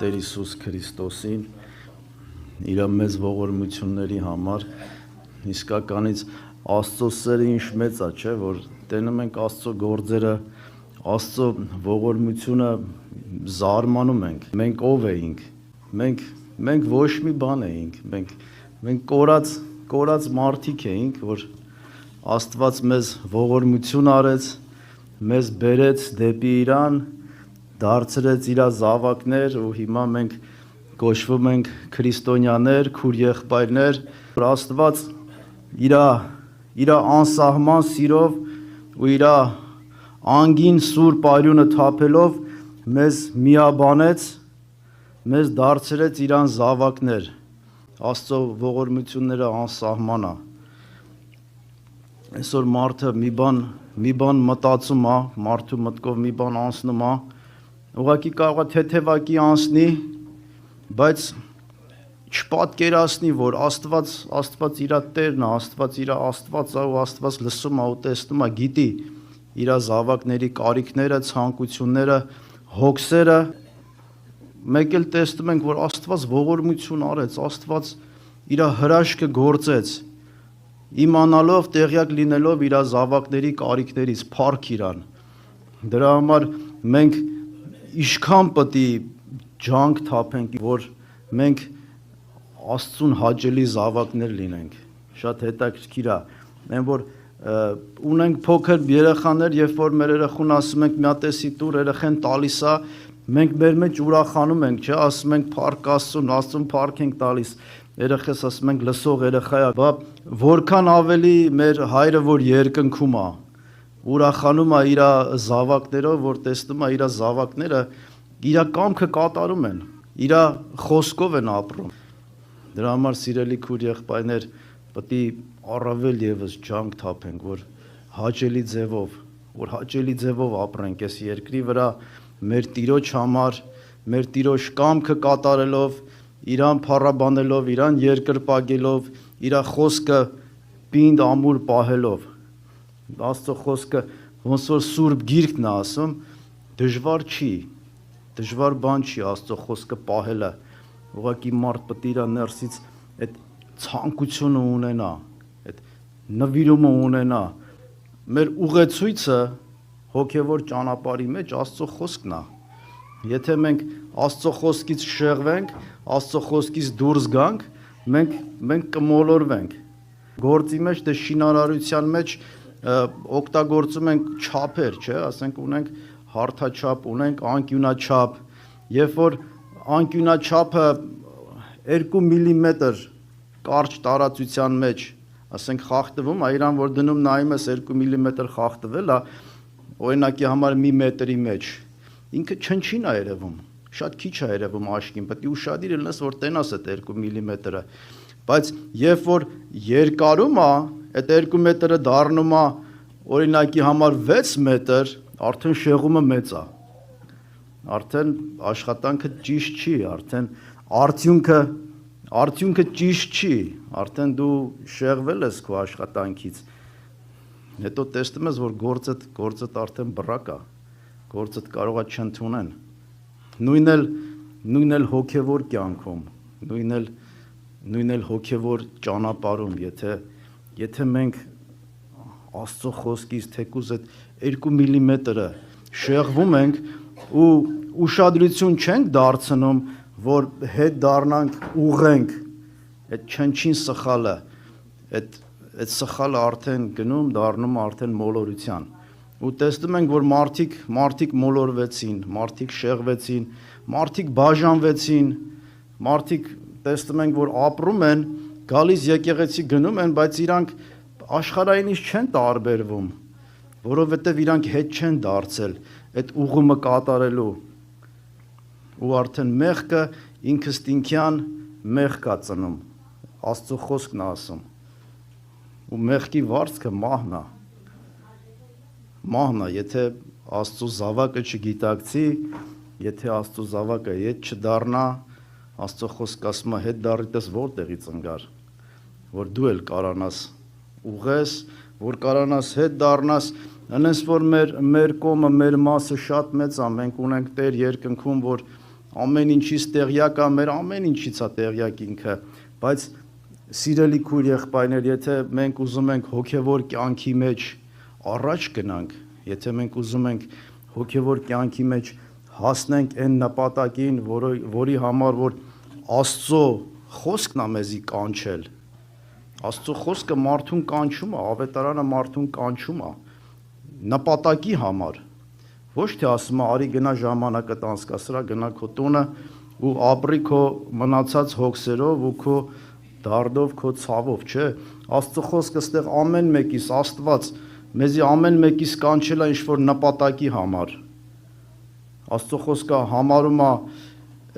Տեր Հիսուս Քրիստոսին, իր մեծ ողորմությունների համար, իսկականից Աստծո սերը ինչ մեծ է, չէ, որ տենում ենք Աստծո գործերը, Աստծո ողորմությունը զարմանում ենք։ Մենք ով էինք։ Մենք ոչ մի բան էինք։ Մենք կորած մարդիկ էինք, որ Աստված մեզ ողորմություն արեց, մեզ բերեց դեպի իրան, դարձրեց իր զավակներ ու հիմա մենք կոչվում ենք քրիստոնյաներ, քուր եղբայրներ, որ Աստված իր անսահման սիրով ու իր անգին սուրբ արյունը թափելով մեզ միաբանեց, մեզ դարձրեց իրան զավակներ։ Աստծո ողորմությունները անսահման է։ Այսօր մարդը մի բան մտածում է, մարդու մտքով մի բան անցնում է, ուղղակի կարող է թեթևակի անցնի, բայց չպատկերացնի, որ Աստված իր Տերն է, Աստված իր Աստված է ու Աստված լսում է ու տեսնում է, գիտի իր զավակների կարիքները, ցանկությունները, հոգսերը։ Մեկ էլ տեսնում ենք, որ Աստված ողորմություն արեց, Աստված իր հրաշքը գործեց, իմանալով, տեղյակ լինելով իր զավակների կարիքներից, փառք իրան։ Դրա համար մենք ինչքան պետք է ջանք թափենք, որ մենք Աստծուն հաճելի զավակներ լինենք։ Շատ հետաքրքիր է, այն որ ունենք փոքր երեխաներ, երբ որ մեր երեխուն ասում ենք մի հատ էսի տուր, երեխան տալիս է, մենք մեր մեջ ուրախանում ենք, չէ, ասում ենք փառք Աստծուն փառք ենք տալիս։ Երեխես ասում ենք լսող երեխա է, բա որքան ավելի մեր հայրը, որ երկնքում է, ուրախանում է իր զավակներով, որ տեսնում է իր զավակները իր կամքը կատարում են, իր խոսքով են ապրում։ Դրա համար սիրելի քույր եղբայրներ, պետք է առավել եւս ջանք թափենք, որ հաճելի ձևով ապրենք այս երկրի վրա, մեր Տիրոջ համար, մեր Տիրոջ կամքը կատարելով, իրան փառաբանելով, իրան երկրպագելով, իր խոսքը պինդ ամուր պահելով։ Աստծո խոսքը ոնց որ Սուրբ Գիրքն է ասում, դժվար բան չի Աստծո խոսքը պահելը։ Ուղղակի մարդ պետք է իր ներսից այդ ցանկությունը ունենա, այդ նվիրումը ունենա։ Մեր ուղեցույցը հոգևոր ճանապարհի մեջ Աստծո խոսքն է։ Եթե մենք Աստծո խոսքից շեղվենք, Աստծո խոսքից դուրս գանք, մենք կմոլորվենք։ Գործի մեջ, դե շինարարության մեջ օգտագործում ենք չափեր, չէ, ասենք ունենք հարթաչափ, ունենք անկյունաչափ, երբ որ անկյունաչափը 2 մմ կարճ տարածության մեջ, ասենք խախտվում, իրան որ դնում նայում ես 2 մմ խախտվել է, օրինակի համար 1 մետրի մեջ, ինքը չնչին է երևում, շատ քիչ է երևում աչքին, պետք է ուշադիր լինես, որ տենաս այդ 2 մմ-ը, բայց երբ որ երկարում է, այդ 2 մետրը դառնում է օրինակի համար 6 մետր, արդեն շեղումը մեծ է, արդեն աշխատանքը ճիշտ չի, արդեն արդյունքը ճիշտ չի, արդեն դու շեղվել ես քո աշխատանքից, հետո տեսնում ես, որ գործդ արդեն բռակ է, գործդ կարող է չընդունեն, նույն էլ հոգևոր կյանքում, նույն էլ հոգևոր ճանապարհում, եթե մենք Աստծո խոսքից թեկուզ այդ 2 մմ-ը շեղվում ենք ու ուշադրություն չենք դարձնում, որ հետ դառնանք, ուղենք այդ չնչին սխալը, այդ սխալը արդեն գնում, դառնում արդեն մոլորության։ Ու տեսնում ենք, որ մարդիկ մոլորվեցին, մարդիկ շեղվեցին, մարդիկ բաժանվեցին, մարդիկ տեսնում ենք, որ ապրում են, գալիս եկեղեցի գնում են, բայց իրանք աշխարհայինից չեն տարբերվում, որովհետև իրանք հետ չեն դարձել այդ ուղումը կատարելու։ Ու արդեն մեղքը ինքստինքյան մեղք է ծնում, Աստծո խոսքն է ասում։ Ու մեղքի վարձքը մահն է, եթե Աստծո զավակը չգիտակցի, եթե Աստծո զավակը հետ չդառնա, Աստծո խոսքը ասում է հետ դառնիտես որտեղից ընկար, որ դու էլ կարանաս ուղես, որ կարանաս հետ դառնաս, այնպես որ մեր կողմը, մեր մասը շատ մեծ է, մենք ունենք Տեր երկնքում, որ ամեն ինչից տեղյակ է, մեր ամեն ինչից է տեղյակ ինքը, բայց սիրելի քույր եղբայրներ, եթե մենք ուզում ենք հոգևոր կյանքի մեջ առաջ գնանք, եթե մենք ուզում ենք հոգևոր կյանքի մեջ հասնենք այն նպատակին, որի համար որ Աստծո խոսքն է մեզի կանչել, Աստծո խոսքը մարդուն կանչում է, ավետարանը մարդուն կանչում է նպատակի համար, ոչ թե ասում է արի գնա ժամանակդ անցկացրա, գնա քո տունը ու ապրի քո մնացած հոգսերով ու քո դարդով, քո ցավով, չէ, Աստծո խոսքը ստեղ ամեն մեկիս Աստված մեզի ամեն մեկիս կանչել է ինչ-որ նպատակի համար, Աստծո խոսքը համարում է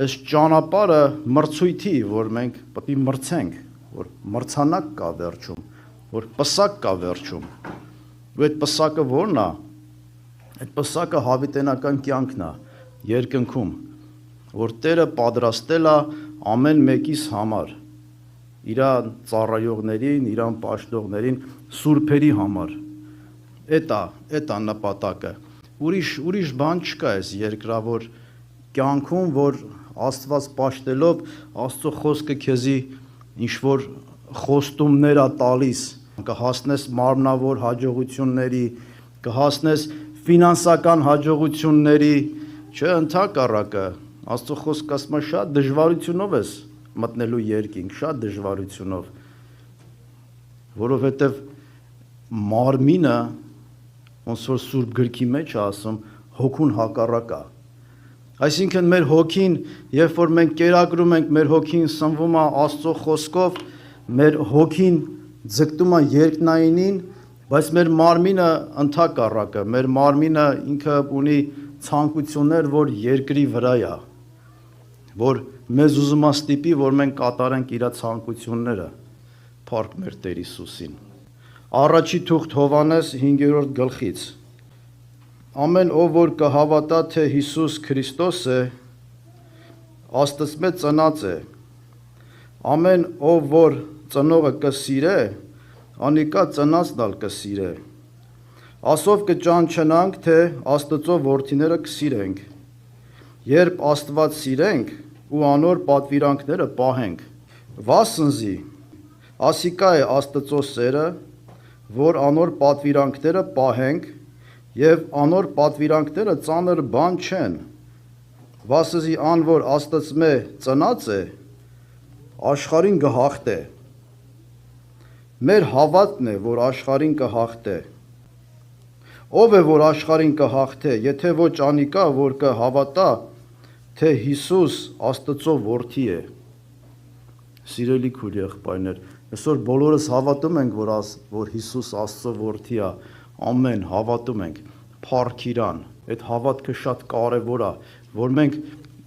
այս ճանապարհը մրցույթի, որ մենք պետք է մրցենք, որ մրցանակ կա վերջում, որ պսակ կա վերջում, ու այդ պսակը որն է, այդ պսակը հավիտենական կյանքն է, երկնքում, որ Տերը պատրաստել է ամեն մեկիս համար, իրան ծառայողներին, իրան պաշտողներին, սուրբերի համար, էդ է նպատակը, ուրիշ բան չկա այս երկրավոր կյանքում, որ Աստված պաշտելով Աստծո խոսքը քեզի ինչ-որ խոստումներ է տալիս, կհասնես մարմնավոր հաջողությունների, կհասնես ֆինանսական հաջողությունների, չէ, ընդհակառակը, Աստծո խոսքը ասում է շատ դժվարությունով ես մտնելու երկինք, շատ դժվարությունով, որովհետև մարմինը, ոնց որ Սուրբ գրքի մեջ է ասում, հոգուն հակառակ է։ Այսինքն մեր հոգին, երբ որ մենք կերակրում ենք, մեր հոգին սնվում է Աստծո խոսքով, մեր հոգին ձգտում է երկնայինին, բայց մեր մարմինը ընդհակառակը, մեր մարմինը ինքը ունի ցանկություններ, որ երկրի վրա է, որ մեզ ուզում է ստիպի, որ մենք կատարենք իր ցանկությունները, փառք մեր Տեր Հիսուսին։ Առաջի թուղթ Հովհաննես 5-րդ գլխից։ Ամեն ով որ կհավատա, թե Հիսուս Քրիստոս է, Աստծմե ծնած է, ամեն ով որ ծնողը կսիրե, անիկա ծնածնալ կսիրե, ասով կճանչնանք, թե Աստծո որդիները կսիրենք, երբ Աստված սիրենք ու անոր պատվիրանքները պահենք, վասնզի, ասիկա է Աստծո սերը, որ անոր պատվիրանքները պահենք, և անոր պատվիրանքները ծանր բան չեն, վասնզի ան որ Աստծմե ծնած է, աշխարհին կհաղթե, մեր հավատն է, որ աշխարհին կհաղթե, ով է, որ աշխարհին կհաղթե, եթե ոչ անիկա, որ կհավատա, թե Հիսուս Աստծո որդի է։ Սիրելի քույր եղբայրներ, այսօր բոլորս հավատում ենք, որ Հիսուս Աստծո որդի է, ամեն հավատում ենք, փառք իրան, այդ հավատքը շատ կարևոր է, որ մենք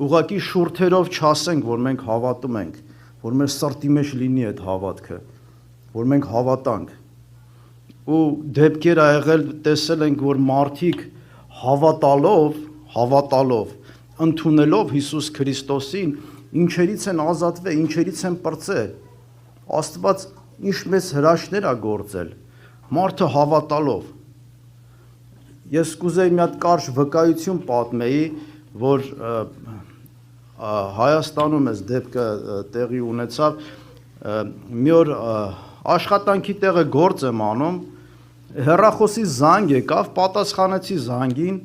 ուղղակի շուրթերով չասենք, որ մենք հավատում ենք, որ մեր սրտի մեջ լինի այդ հավատքը, որ մենք հավատանք։ Ու դեպքեր ա եղել, տեսել ենք, որ մարդիկ հավատալով, ընդունելով Հիսուս Քրիստոսին, ինչերից են ազատվել, ինչերից են պրծել։ Աստված ինչ մեծ հրաշքներ ա գործել, մարդը հավատալով։ Ես կուզեի մի հատ կարճ վկայություն պատմեի, որ Հայաստանում այս դեպքը տեղի ունեցավ, մի օր աշխատանքի տեղը գործ եմ անում, հեռախոսի զանգ եկավ, պատասխանեցի զանգին,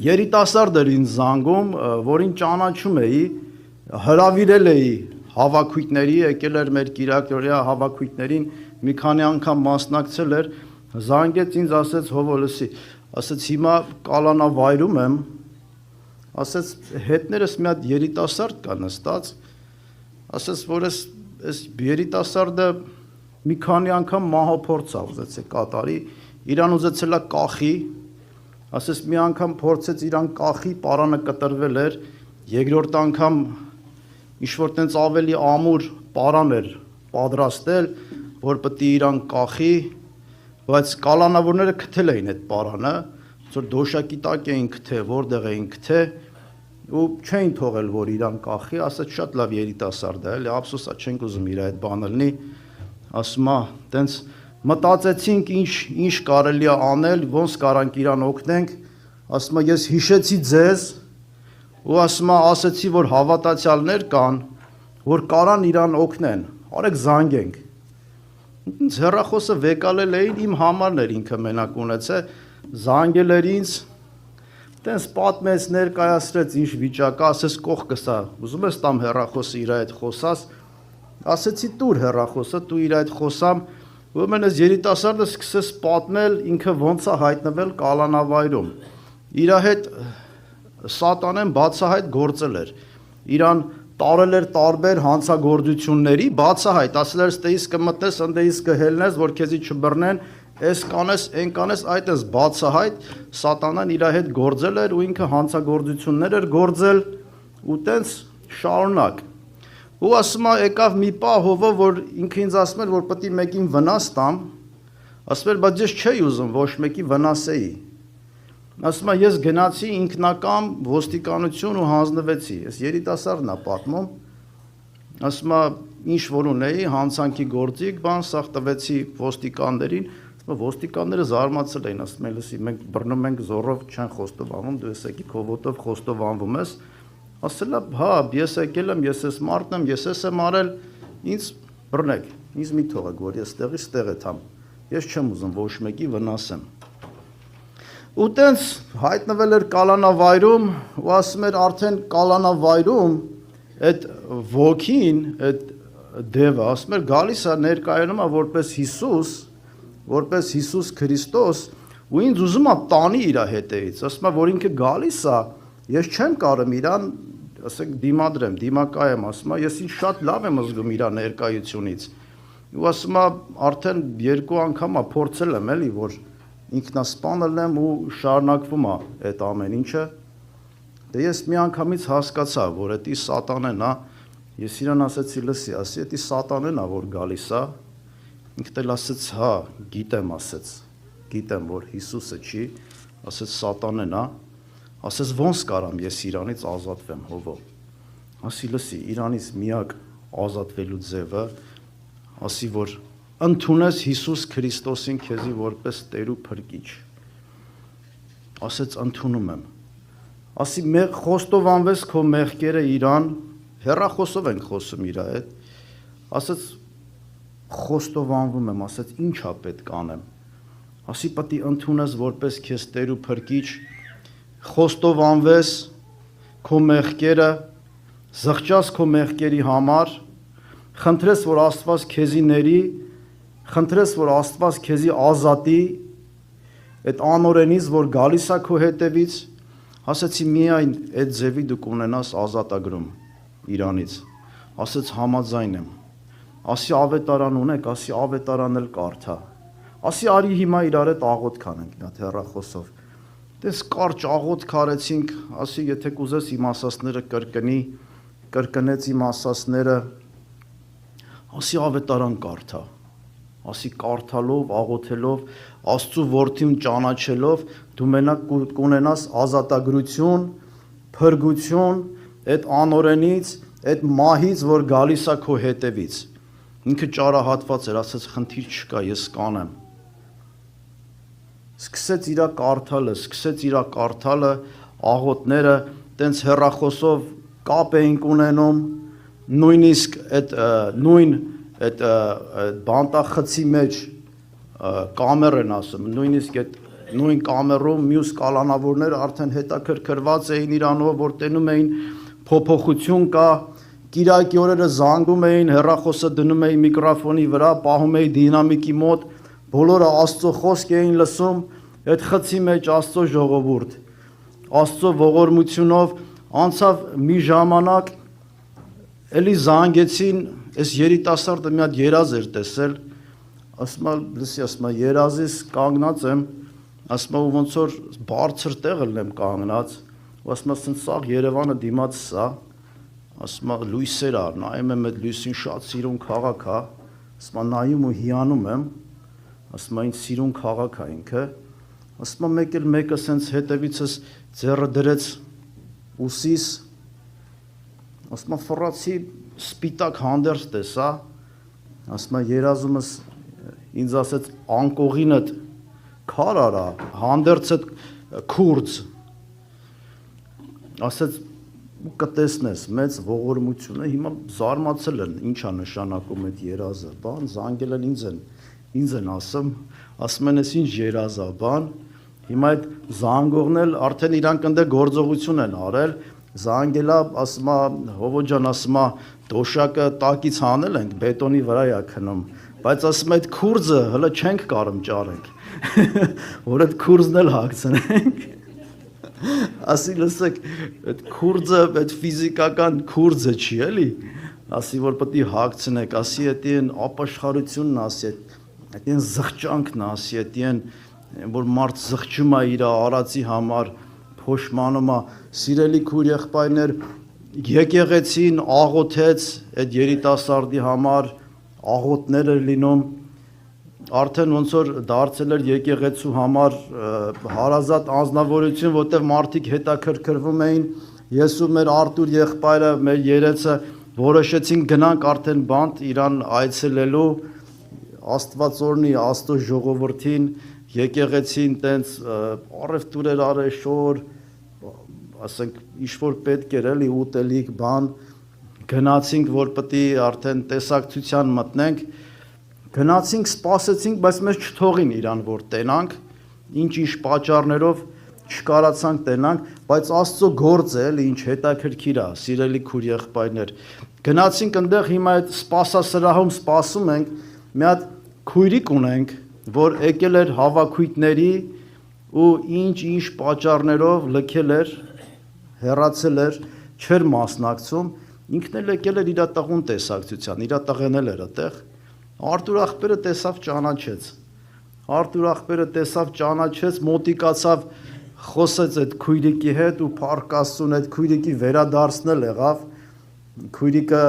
երիտասարդ էր ինձ զանգում, որին ճանաչում էի, հրավիրել էի հավաքույթների, եկել էր մեր կիրակորյա հավաքույթներին, մի քանի անգամ մասնակցել էր, զանգեց ինձ, ասեց Հովոլոսի, ասեց հիմա կալանավայրում եմ, ասեց հետներս մի հատ երիտասարդ կա նստած, ասեց որ այս երիտասարդը մի քանի անգամ մահափորձ ա ուզեցել կատարի, իրան ուզեցել ա կախի, ասեց մի անգամ փորձեց իրան կախի, պարանը կտրվել էր, երկրորդ անգամ ինչ-որ տենց ավելի ամուր պարան էր պատրաստել, որ պետք է իրան կախի, բայց կալանավորները քթել էին այդ պարանը, որ դոշակի տակ էին քթե, որտեղ էին քթե, ու չէին թողել, որ իրան կախի, ասեց շատ լավ երիտասարդ է, էլի ափսոս է, չենք ուզում իր այդ բանը լինի, ասում է, տենց մտածեցինք ինչ կարելի է անել, ոնց կարանք իրան օգնենք, ասում է ես հիշեցի ձեզ, ու ասում է ասեցի որ հավատացյալներ կան, որ կարան իրան օգնեն, արեք զանգենք։ Ինձ հեռախոսը վեկալել էին իմ համարն էր ինքը մենակ ունեցե, զանգել էր ինձ, տենց պատմեց ներկայացրեց ինչ վիճակա, ասես կողքս է, ուզում ես տամ հեռախոսը իր հետ խոսաս, ասեցի տուր հեռախոսը, դու իր հետ խոսամ, ուրեմն այս երիտասարդը սկսեց պատմել ինքը ոնց է հայտնվել կալանավայրում։ Իր հետ սատանեն բացահայտ գործել էր։ Իրան տարել էր տարբեր հանցագործությունների, բացահայտ, ասել էր ստեից կմտնես, ընդեից կհելնես, որ քեզի չբռնեն, այս կանես, այն կանես, այդ էս բացահայտ սատանան իր հետ գործել էր ու ինքը հանցագործություններ էր գործել ու տենց շարունակ։ Ու ասում է եկավ մի պահ հովը, որ ինքը ինձ ասում էր, որ պետք է մեկին վնաս տամ, ասում էր, բայց ես չէի ուզում ոչ մեկի վնասեի։ Ասում է ես գնացի ինքնակամ ոստիկանություն ու հանձնվեցի։ Ես երիտասարդն է պատմում։ Ասում է ինչ որ ունեի, հանցանքի գործիք, բան սաղ տվեցի ոստիկաններին, ասում է ոստիկանները զարմացել էին, ասում են լսի մենք բռնում ենք զորով չեն խոստովանում, դու ես եկի քո ոտով խոստովանվում ես։ Ասել է, հա, ես եկել եմ, ես ես մարդն եմ, ես ես եմ արել, ինձ բռնեք, ինձ մի թողեք, որ ես տեղից տեղ եմ, ես չեմ ուզում ոչ մեկի վնասեմ։ Ու տենց հայտնվել էր կալանավայրում, ու ասում էր արդեն կալանավայրում այդ ոգին, այդ դևը, ասում էր գալիս է ներկայանում է որպես Հիսուս Քրիստոս, ու ինձ ուզում է տանի իր հետևից, ասում է որ ինքը գալիս է, ես չեմ կարող իրան, ասենք դիմադրեմ, դիմակայեմ, ասում է, ես ինձ շատ լավ եմ զգում իր ներկայությունից։ Ու ասում է, արդեն 2 անգամ փորձել եմ էլի, որ ինքնասպանել եմ ու շարունակվում է այդ ամեն ինչը։ Դե ես մի անգամից հասկացա, որ դա սատանեն է, ես իրան ասեցի, լսի, ասի, դա սատանեն է, որ գալիս է։ Ինքն էլ ասեց, հա, գիտեմ, ասեց, գիտեմ, որ Հիսուսը չի, ասեց սատանեն է։ Ասես ոնց կարամ ես իրանից ազատվեմ հովո։ Ասի լսի, իրանից միակ ազատվելու ձևը, ասի որ ընդունես Հիսուս Քրիստոսին քեզի որպես Տեր ու Փրկիչ։ Ասեց ընդունում եմ։ Ասի խոստովանվես քո մեղքերը իրան, հեռախոսով ենք խոսում իր հետ։ Ասեց խոստովանվում եմ, ասեց ինչա պետք անեմ։ Ասի պետք է ընդունես որպես քեզ Տեր ու Փրկիչ, խոստովանվես քո մեղքերը, զղջաս քո մեղքերի համար, խնդրես որ Աստված քեզի ների, խնդրես որ Աստված քեզի ազատի այդ անօրենից, որ գալիս է քո հետևից, ասեցի միայն այդ ձևի դու կունենաս ազատագրում իրանից, ասեց համաձայն եմ, ասի ավետարան ունեք, ասի ավետարան էլ կարդա, ասի արի հիմա իրար հետ աղոթք անենք, նա հեռախոսով, դες կարճ աղոթք արեցինք, ասի եթե կուզես իմ ասածները կրկնեց իմ ասածները, ասի ավետարան կարդա, ասի կարդալով, աղոթելով, Աստծու որդին ճանաչելով, դու մենակ կունենաս ազատագրություն, փրկություն, այդ անօրենից, այդ մահից, որ գալիս է քո հետևից։ Ինքը ճարահատված էր, ասաց խնդիր չկա, ես կանեմ։ Սկսեց իրա կարդալը, աղոթները, տենց հեռախոսով կապ էինք ունենում, նույնիսկ այդ նույն այդ բանտախցի մեջ կամեր են ասում, նույնիսկ այդ նույն կամերում մյուս կալանավորները արդեն հետաքրքրված էին իրանով, որ տենում էին փոփոխություն կա, կիրակի օրերը զանգում էին, հեռախոսը դնում էին միկրոֆոնի վրա, պահում էին դինամիկի մոտ, բոլորը Աստծո խոսք էին լսում, այդ խցի մեջ Աստծո ժողովուրդ, Աստծո ողորմությունով անցավ մի ժամանակ, էլի զանգեցին, այս երիտասարդը մի հատ երազ էր տեսել, ասում է, լսի, ասում է, երազից կանգնած եմ, ասում է, ոնց որ բարձր տեղն եմ կանգնած, ու ասում է, սաղ Երևանը դիմաց սա, ասում է, լույսեր ա, նայում եմ այդ լույսին շատ սիրուն քաղաք ա, ասում է, նայում ու հիանում եմ, ասում է, ինձ սիրուն քաղաք ա ինքը, ասում է, մեկ էլ մեկը սենց հետևիցս ձեռը դրեց ուսիս, ասում է, ֆռացի սպիտակ հանդերձ տեսա, ասում է, երազումս ինձ ասեց անկողինդ քար արա, հանդերձդ քուրձ, ասեց ու կտեսնես մեծ ողորմությունը, հիմա զարմացել են, ինչա նշանակում այդ երազը, բան զանգել են ինձ են ասում են, ինչ երազա, բան, հիմա այդ զանգողն էլ արդեն իրանք ընդ գործողություն են արել, զանգելա, ասում է, Հովո ջան, ասում է, դոշակը տակից հանել ենք, բետոնի վրա է քնում, բայց ասում այդ քուրձը հələ չենք կարում ճարենք, որ այդ քուրձն էլ հագցնենք, ասի լսեք, այդ քուրձը, այդ ֆիզիկական քուրձը չի էլի, ասի որ պետք է հագցնեք, ասի այդին ապաշխարությունն ասի, այդին զղջանքն ասի, այդին որ մարդ զղջում է իր արածի համար, փոշմանում է, սիրելի քույր եղբայրներ, եկեղեցին աղոթեց այդ երիտասարդի համար, աղոթներ էր լինում, արդեն ոնց որ դարձել էր եկեղեցու համար հարազատ անձնավորություն, որտեղ մարդիկ հետաքրքրվում էին, ես ու մեր Արտուր եղբայրը, մեր երեցը որոշեցին գնանք արդեն բանտ իրան այցելելու, Աստված օրհնի Աստծո ժողովրդին, եկեղեցին տենց առևտուրեր արել շոր, ասենք ինչ որ պետք էր էլի ուտելիք բան, գնացինք որ պետք է արդեն տեսակցության մտնենք, գնացինք, սպասեցինք, բայց մեզ չթողին իրան որ տենանք, ինչ պատճառներով չկարացանք տենանք, բայց Աստծո գործը էլի ինչ հետաքրքիր է, սիրելի քույր եղբայրներ, գնացինք այնտեղ հիմա այդ սպասասրահում սպասում ենք, մի հատ քույրիկ ունենք, որ եկել էր հավաքույթների ու ինչ պատճառներով լքել էր, հեռացել էր, չէր մասնակցում, ինքն էլ եկել էր իր տղուն տեսակցության, իր տղեն էլ էր այդտեղ, Արտուր աղբերը տեսավ ճանաչեց, մոտիկացավ, խոսեց այդ քույրիկի հետ ու փառք Աստծուն այդ քույրիկի վերադարձնել եղավ, քույրիկը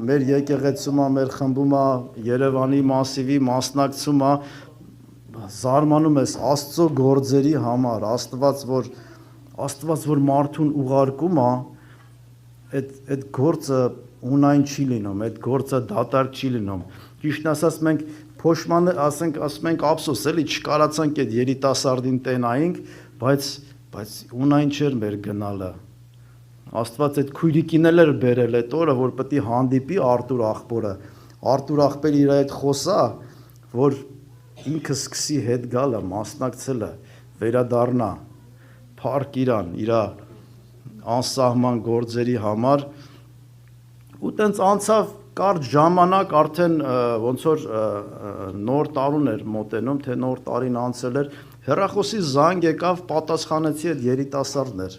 մեր եկեղեցում է, մեր խմբում է, Երևանի մասիվի մասնակցում է, զարմանում ես Աստծո գործերի համար, Աստված որ մարդուն ուղարկում է, այդ գործը ունայն չի լինում, այդ գործը դատարկ չի լինում, ճիշտ ասած մենք փոշմանը ասում ենք ափսոս էլի չկարացանք այդ երիտասարդին տենայինք, բայց ունայն չէր մեր գնալը։ Աստված այդ քույրիկին էլ էր բերել այդ օրը, որ պետք է հանդիպի Արտուր աղբորը։ Արտուր աղբերը իր հետ խոսա, որ ինքը սկսի հետ գալը, մասնակցելը, վերադառնա, փառք իրան, իր անսահման գործերի համար ու տենց անցավ կարճ ժամանակ արդեն ոնց որ նոր տարուն էր մոտենում, թե նոր տարին անցել էր, հեռախոսի զանգ եկավ, պատասխանեցի այդ երիտասարդն էր,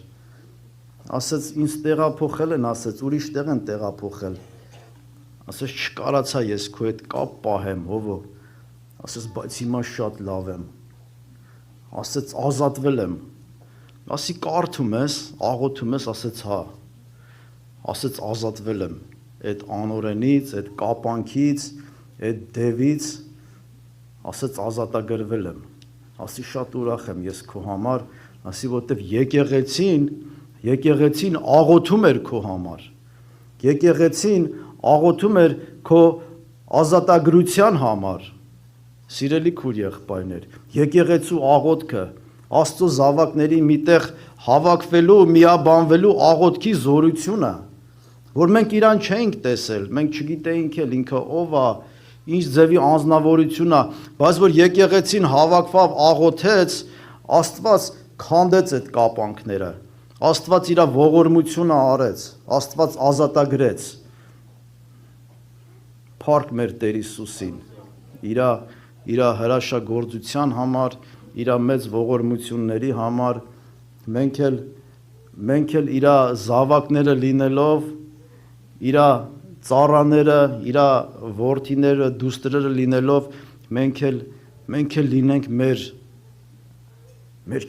ասեց ինձ տեղափոխել են, ասեց ուրիշ տեղ են տեղափոխել, ասեց չկարացա ես քո հետ կապ պահեմ, Հովո, ասեց բայց հիմա շատ լավ եմ, ասեց ազատվել եմ, ասի կարդում ես, աղոթում ես, ասեց հա, ասեց ազատվել եմ, այդ անօրենից, այդ կապանքից, այդ դևից, ասեց ազատագրվել եմ, ասի շատ ուրախ եմ ես քո համար, ասի որտեվ եկեղեցին աղոթում էր քո համար, եկեղեցին աղոթում էր քո ազատագրության համար, սիրելի քույր եղբայրներ, եկեղեցու աղոթքը, Աստծո զավակների միտեղ հավաքվելու, միաբանվելու աղոթքի զորությունը, որ մենք իրան չէինք տեսել, մենք չգիտեինք էլ ինքը ով է, ինչ ձևի անձնավորություն է, բայց որ եկեղեցին հավաքվավ աղոթեց, Աստված քանդեց այդ կապանքները, Աստված իր ողորմությունը արեց, Աստված ազատագրեց, փառք մեր Տեր Հիսուսին, իր հրաշագործության համար, իր մեծ ողորմությունների համար, մենք էլ իր զավակները լինելով, իր ծառաները, իր որդիները, դուստրերը լինելով, մենք էլ լինենք մեր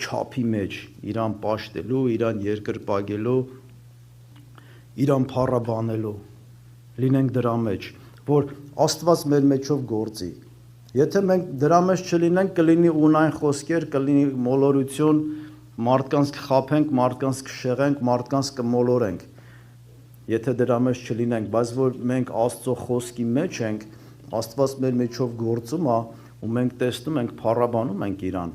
չափի մեջ, իրան պաշտելու, իրան երկրպագելու, իրան փառաբանելու, լինենք դրա մեջ, որ Աստված մեր մեջով գործի, եթե մենք դրա մեջ չլինենք, կլինի ունայն խոսքեր, կլինի մոլորություն, մարդկանց կխաբենք, մարդկանց կշեղենք, մարդկանց կմոլորենք, եթե դրա մեջ չլինենք, բայց որ մենք Աստծո խոսքի մեջ ենք, Աստված մեր մեջով գործում է, ու մենք տեսնում ենք, փառաբանում ենք իրան,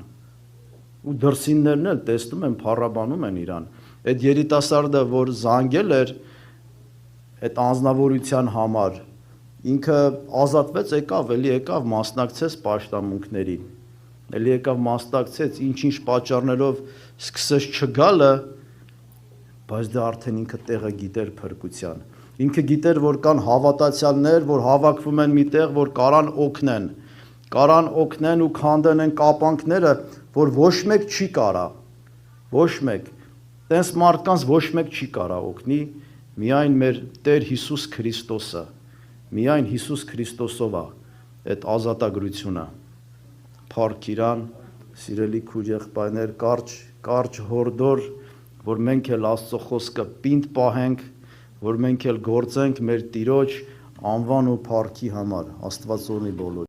ու դրսիններն էլ տեսնում են, փառաբանում են իրան, Այդ երիտասարդը, որ զանգել էր այդ անձնավորության համար, ինքը ազատվեց, եկավ մասնակցեց պաշտամունքներին, էլի եկավ մասնակցեց, ինչ պատճառներով սկսեց չգալը, բայց դա արդեն ինքը տեղը գիտեր փրկության։ Ինքը գիտեր, որ կան հավատացյալներ, որ հավաքվում են միտեղ, որ կարան օգնեն ու քանդեն կապանքները, որ ոչ մեկ չի կարա, ոչ մեկ, տենց մարդկանց ոչ մեկ չի կարա օգնի, միայն մեր Տեր Հիսուս Քրիստոսը, միայն Հիսուս Քրիստոսով է այդ ազատագրությունը։ Փառք Իրան, սիրելի քույր եղբայրներ, կարճ հորդոր, որ մենք էլ Աստծո խոսքը պինդ պահենք, որ մենք էլ գործենք մեր Տիրոջ անվան ու փառքի համար, Աստված օրհնի բոլորին։